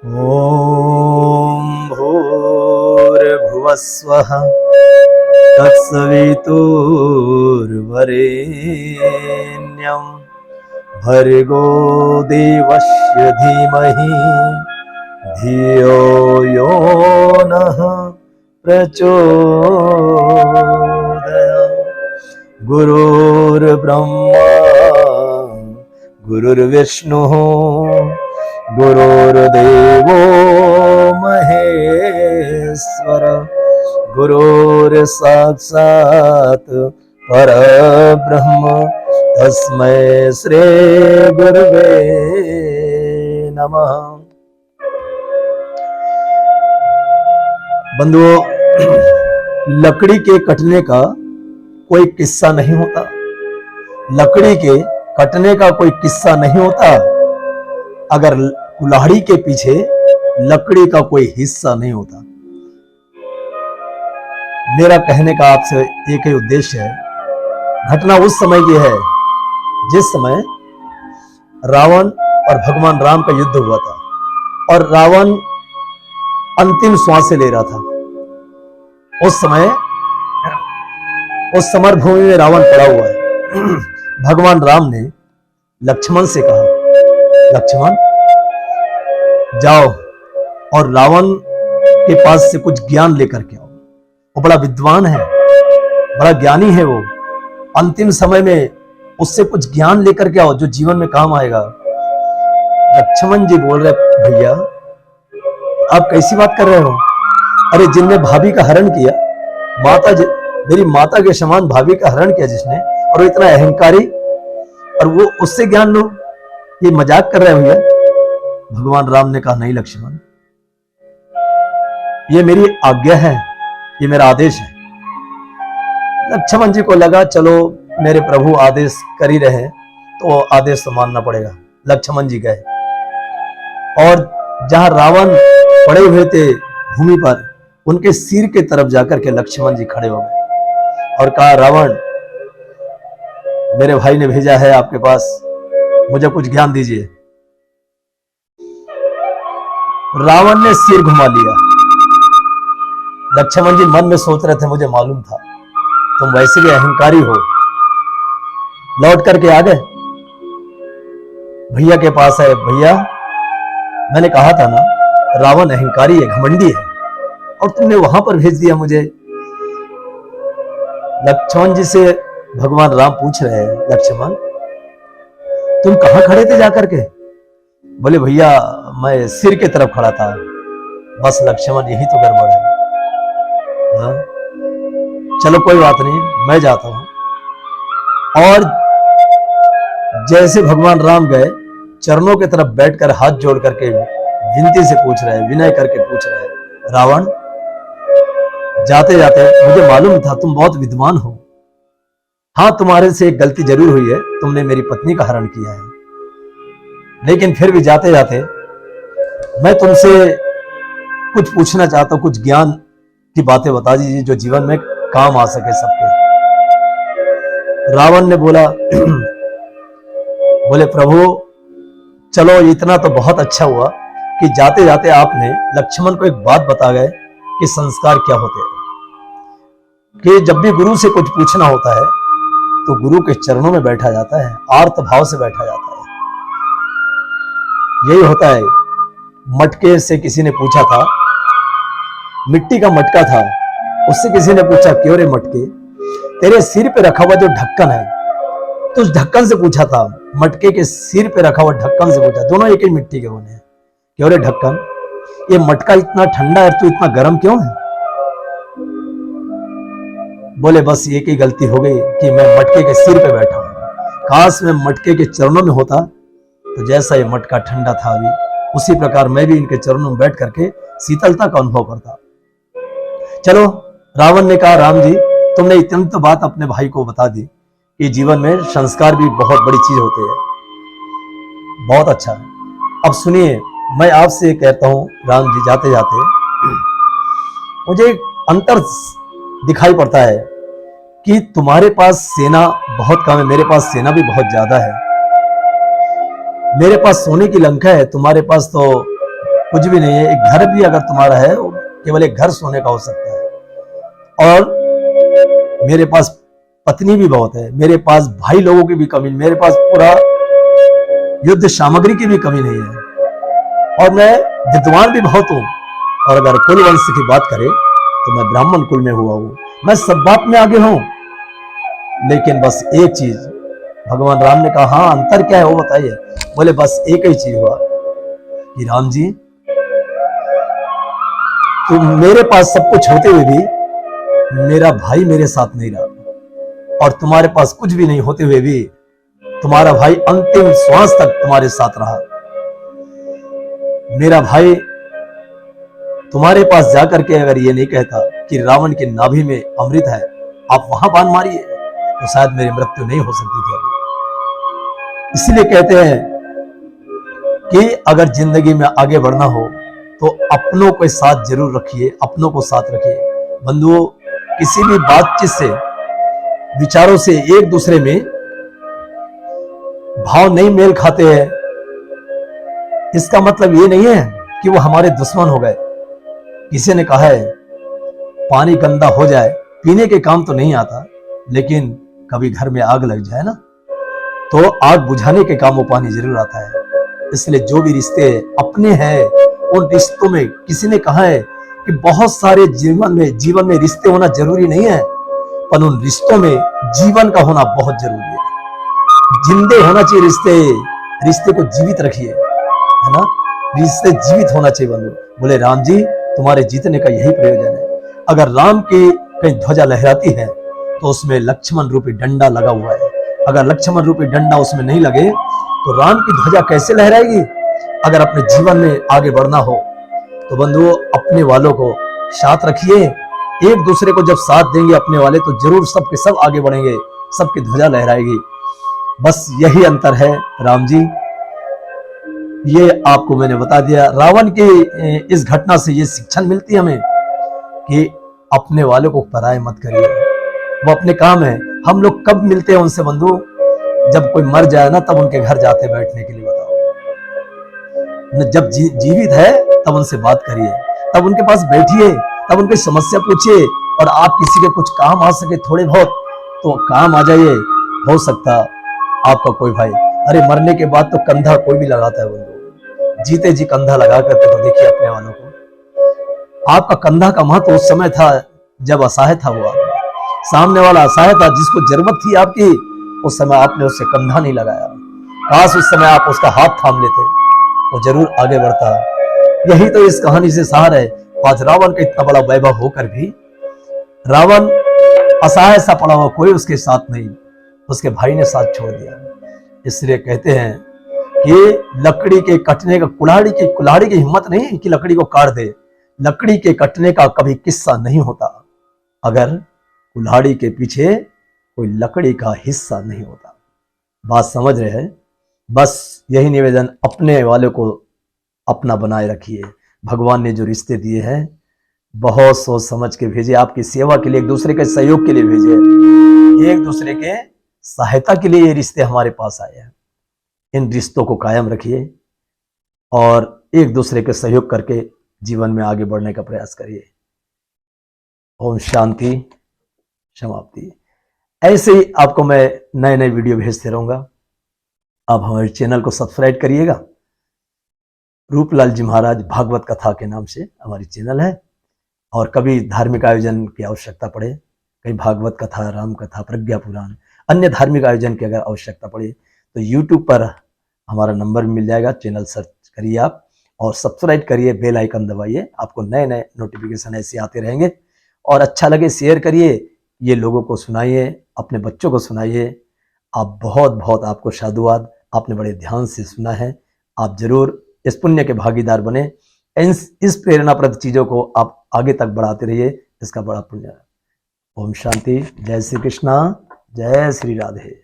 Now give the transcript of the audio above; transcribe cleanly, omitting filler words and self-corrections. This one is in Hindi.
ॐ भूर्भुवस्वः तत्सवितुर्वरेण्यं भर्गो देवस्य धीमहि धियो यो नः प्रचोदयात्। गुरुर्ब्रह्मा गुरुर्विष्णुः गुरुर्देवो महेश्वर गुरुर्साक्षात् परब्रह्म तस्मै श्री गुरुवे नमः। बंधुओं, लकड़ी के कटने का कोई किस्सा नहीं होता। लकड़ी के कटने का कोई किस्सा नहीं होता अगर कुल्हाड़ी के पीछे लकड़ी का कोई हिस्सा नहीं होता। मेरा कहने का आपसे एक ही उद्देश्य है। घटना उस समय की है जिस समय रावण और भगवान राम का युद्ध हुआ था और रावण अंतिम श्वासें ले रहा था। उस समय उस समर भूमि में रावण पड़ा हुआ है। भगवान राम ने लक्ष्मण से कहा, लक्ष्मण जाओ और रावण के पास से कुछ ज्ञान लेकर के आओ। वो बड़ा विद्वान है, बड़ा ज्ञानी है। वो अंतिम समय में उससे कुछ ज्ञान लेकर के आओ जो जीवन में काम आएगा। लक्ष्मण जी बोल रहे, भैया आप कैसी बात कर रहे हो? अरे जिनने भाभी का हरण किया, मेरी माता के समान भाभी का हरण किया जिसने, और वो इतना अहंकारी, और वो उससे ज्ञान लो, ये मजाक कर रहे हो भैया। भगवान राम ने कहा, नहीं लक्ष्मण, ये मेरी आज्ञा है, ये मेरा आदेश है। लक्ष्मण जी को लगा चलो मेरे प्रभु आदेश कर ही रहे तो आदेश तो मानना पड़ेगा। लक्ष्मण जी गए और जहां रावण पड़े हुए थे भूमि पर, उनके सिर के तरफ जाकर के लक्ष्मण जी खड़े हो गए और कहा, रावण मेरे भाई ने भेजा है आपके पास, मुझे कुछ ज्ञान दीजिए। रावण ने सिर घुमा लिया। लक्ष्मण जी मन में सोच रहे थे, मुझे मालूम था तुम वैसे भी अहंकारी हो। लौट करके आ गए भैया के पास है। भैया मैंने कहा था ना, रावण अहंकारी है, घमंडी है, और तुमने वहां पर भेज दिया मुझे। लक्ष्मण जी से भगवान राम पूछ रहे हैं, लक्ष्मण तुम कहां खड़े थे जाकर के? बोले भैया मैं सिर के तरफ खड़ा था। बस लक्ष्मण, यही तो गड़बड़ है। हाँ? चलो कोई बात नहीं, मैं जाता हूं। और जैसे भगवान राम गए, चरणों की तरफ बैठकर हाथ जोड़ करके विनती से पूछ रहे, विनय करके पूछ रहे, रावण जाते जाते मुझे मालूम था तुम बहुत विद्वान हो। हाँ, तुम्हारे से एक गलती जरूर हुई है, तुमने मेरी पत्नी का हरण किया है, लेकिन फिर भी जाते जाते मैं तुमसे कुछ पूछना चाहता हूं, कुछ ज्ञान की बातें बता दीजिए जो जीवन में काम आ सके सबके। रावण ने बोला बोले प्रभु चलो, इतना तो बहुत अच्छा हुआ कि जाते जाते आपने लक्ष्मण को एक बात बता गए कि संस्कार क्या होते हैं, कि जब भी गुरु से कुछ पूछना होता है तो गुरु के चरणों में बैठा जाता है, आर्त भाव से बैठा जाता है। यही होता है। मटके से किसी ने पूछा था, मिट्टी का मटका था, उससे किसी ने पूछा, क्यों रे मटके, तेरे सिर पे रखा हुआ जो ढक्कन है, तो उस ढक्कन से पूछा था, मटके के सिर पे रखा हुआ ढक्कन से पूछा, दोनों एक ही मिट्टी के बने हैं, क्यों रे ढक्कन, ये मटका इतना ठंडा है, तू इतना गर्म क्यों है? बोले बस एक ही गलती हो गई कि मैं मटके के सिर पे बैठा हूं। काश मैं मटके के चरणों में होता तो जैसा ये मटका ठंडा था अभी, उसी प्रकार मैं भी इनके चरणों में बैठ करके शीतलता का अनुभव करता। चलो, रावण ने कहा, राम जी तुमने इतनी तो बात अपने भाई को बता दी कि जीवन में संस्कार भी बहुत बड़ी चीज होते हैं। बहुत अच्छा है। अब सुनिए, मैं आपसे कहता हूं राम जी, जाते जाते मुझे एक अंतर दिखाई पड़ता है कि तुम्हारे पास सेना बहुत कम है, मेरे पास सेना भी बहुत ज्यादा है। मेरे पास सोने की लंका है, तुम्हारे पास तो कुछ भी नहीं है। एक घर भी अगर तुम्हारा है वो केवल एक घर सोने का हो सकता है। और मेरे पास पत्नी भी बहुत है, मेरे पास भाई लोगों की भी कमी, मेरे पास पूरा युद्ध सामग्री की भी कमी नहीं है। और मैं विद्वान भी बहुत हूं। और अगर कुल वंश की बात करें तो मैं ब्राह्मण कुल में हुआ हूं, मैं सब बात में आगे हूं। लेकिन बस एक चीज भगवान राम ने कहा, हाँ अंतर क्या है वो बताइए। बोले बस एक ही चीज हुआ कि राम जी तुम मेरे पास सब कुछ होते हुए भी मेरा भाई मेरे साथ नहीं रहा, और तुम्हारे पास कुछ भी नहीं होते हुए भी तुम्हारा भाई अंतिम श्वास तक तुम्हारे साथ रहा। मेरा भाई तुम्हारे पास जाकर के अगर ये नहीं कहता कि रावण की नाभि में अमृत है, आप वहां बाण मारिए, तो शायद मेरी मृत्यु नहीं हो सकती थी अभी। इसलिए कहते हैं कि अगर जिंदगी में आगे बढ़ना हो तो अपनों को साथ जरूर रखिए, अपनों को साथ रखिए। बंधुओं, किसी भी बातचीत से, विचारों से एक दूसरे में भाव नहीं मेल खाते हैं, इसका मतलब ये नहीं है कि वो हमारे दुश्मन हो गए। किसी ने कहा है पानी गंदा हो जाए पीने के काम तो नहीं आता, लेकिन कभी घर में आग लग जाए ना तो आग बुझाने के काम वो पानी जरूर आता है। इसलिए जो भी रिश्ते अपने हैं उन रिश्तों में, किसी ने कहा है कि बहुत सारे जीवन में रिश्ते होना जरूरी नहीं है, पर उन रिश्तों में जीवन का होना बहुत जरूरी है। जिंदे होना चाहिए रिश्ते को जीवित रखिए, है ना। रिश्ते जीवित होना चाहिए बंधु। बोले राम जी तुम्हारे जीतने का यही प्रयोजन है। अगर राम की कहीं ध्वजा लहराती है तो उसमें लक्ष्मण रूपी डंडा लगा हुआ है। अगर लक्ष्मण रूपी डंडा उसमें नहीं लगे तो राम की ध्वजा कैसे लहराएगी। अगर अपने जीवन में आगे बढ़ना हो तो बंधुओं अपने वालों को साथ रखिए। एक दूसरे को जब साथ देंगे अपने वाले तो जरूर सबके सब आगे बढ़ेंगे, सबकी ध्वजा लहराएगी। बस यही अंतर है राम जी, ये आपको मैंने बता दिया। रावण की इस घटना से ये शिक्षण मिलती है हमें कि अपने वालों को पराये मत करिए, वो अपने काम है। हम लोग कब मिलते हैं उनसे बंधु, जब कोई मर जाए ना तब उनके घर जाते बैठने के लिए, बताओ। जब जीवित है तब उनसे बात करिए, तब उनके पास बैठिए, तब उनकी समस्या पूछिए। और आप किसी के कुछ काम आ सके थोड़े बहुत तो काम आ जाइए। हो सकता आपका कोई भाई, अरे मरने के बाद तो कंधा कोई भी लगाता है बंधु, जीते जी कंधा लगा करके तो देखिए अपने वालों को। आपका कंधा का महत्व उस समय था जब असहाय था वो आदमी, सामने वाला असहाय था, जिसको जरूरत थी आपकी, उस समय आपने उससे कंधा नहीं लगाया। काश उस समय आप उसका हाथ थाम लेते, वो जरूर आगे बढ़ता। यही तो इस कहानी से सार है। आज रावण का इतना बड़ा वैभव होकर भी रावण असहाय सा पड़ा हुआ, कोई उसके साथ नहीं, उसके भाई ने साथ छोड़ दिया। इसलिए कहते हैं कि लकड़ी के कटने का कुल्हाड़ी की हिम्मत नहीं कि लकड़ी को काट दे। लकड़ी के कटने का कभी किस्सा नहीं होता अगर कुल्हाड़ी के पीछे कोई लकड़ी का हिस्सा नहीं होता। बात समझ रहे हैं। बस यही निवेदन, अपने वाले को अपना बनाए रखिए। भगवान ने जो रिश्ते दिए हैं बहुत सोच समझ के भेजे, आपकी सेवा के लिए, एक दूसरे के सहयोग के लिए भेजे, एक दूसरे के सहायता के लिए ये रिश्ते हमारे पास आए हैं। इन रिश्तों को कायम रखिए और एक दूसरे के सहयोग करके जीवन में आगे बढ़ने का प्रयास करिए। ओम शांति, समाप्ति। ऐसे ही आपको मैं नए नए वीडियो भेजते रहूंगा। आप हमारे चैनल को सब्सक्राइब करिएगा। रूपलाल जी महाराज भागवत कथा के नाम से हमारी चैनल है। और कभी धार्मिक आयोजन की आवश्यकता पड़े, कहीं भागवत कथा, राम कथा, प्रज्ञा पुराण, अन्य धार्मिक आयोजन की अगर आवश्यकता पड़े तो यूट्यूब पर हमारा नंबर मिल जाएगा। चैनल सर्च करिए आप और सब्सक्राइब करिए, बेल आइकन दबाइए, आपको नए नए नोटिफिकेशन ऐसे आते रहेंगे। और अच्छा लगे शेयर करिए, ये लोगों को सुनाइए, अपने बच्चों को सुनाइए। आप बहुत बहुत आपको साधुवाद, आपने बड़े ध्यान से सुना है। आप जरूर इस पुण्य के भागीदार बने। इस प्रेरणाप्रद चीजों को आप आगे तक बढ़ाते रहिए, इसका बड़ा पुण्य है। ओम शांति। जय श्री कृष्णा, जय श्री राधे।